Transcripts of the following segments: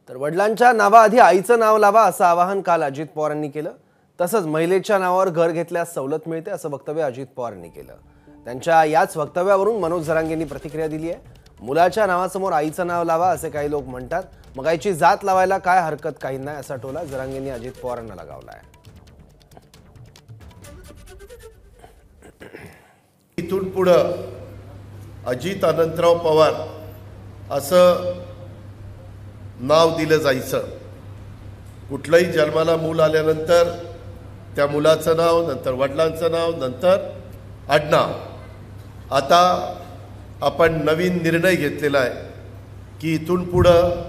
तर वडिलांच्या नावाआधी आईचं नाव लावा असं आवाहन काल अजित पवारांनी केलं। तसंच महिलेच्या नावावर घर घेतल्यास सवलत मिळते असं वक्तव्य अजित पवारांनी केलं। त्यांच्या याच वक्तव्यावरून मनोज जरांगेंनी प्रतिक्रिया दिली आहे। मुलाच्या नावासमोर आईचं नाव लावा असे काही लोक म्हणतात, मग आईची जात लावायला काय हरकत, काही नाही असा टोला जरांगेंनी अजित पवारांना लगावला आहे। इथून पुढे अजित अनंतराव पवार असं नाव दिलं जायचं। कुठलंही जन्माला मूल आल्यानंतर त्या मुलाचं नाव, नंतर वडिलांचं नाव, नंतर आडनाव। आता आपण नवीन निर्णय घेतलेला आहे की इथून पुढं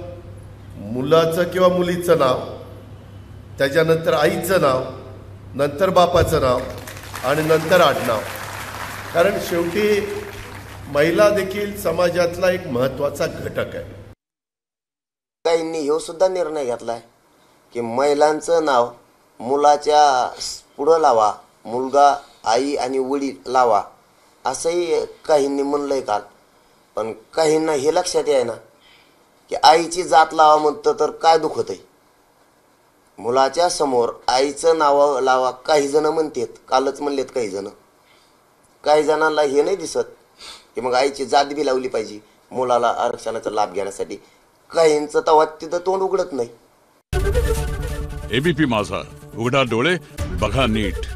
मुलाचं किंवा मुलीचं नाव, त्याच्यानंतर आईचं नाव, नंतर बापाचं नाव आणि नंतर आडनाव। कारण शेवटी महिला देखील समाजातला एक महत्त्वाचा घटक आहे। काहींनी ह्यो सुद्धा निर्णय घेतलाय की महिलांचं नाव मुलाच्या पुढं लावा, मुलगा आई आणि वडील लावा असंही काहींनी म्हणलंय काल। पण काहींना हे लक्षात आहे ना की आईची जात लावा म्हणतं तर काय दुखत आहे। मुलाच्या समोर आईचं नाव लावा काही जण म्हणतात, कालच म्हणलेत काही जण। काही जणांना हे नाही दिसत की मग आईची जात बी लावली पाहिजे मुलाला आरक्षणाचा लाभ घेण्यासाठी। काहींचं तवा तिथं तोंड उघडत नाही। एबीपी माझा, उघडा डोळे बघा नीट।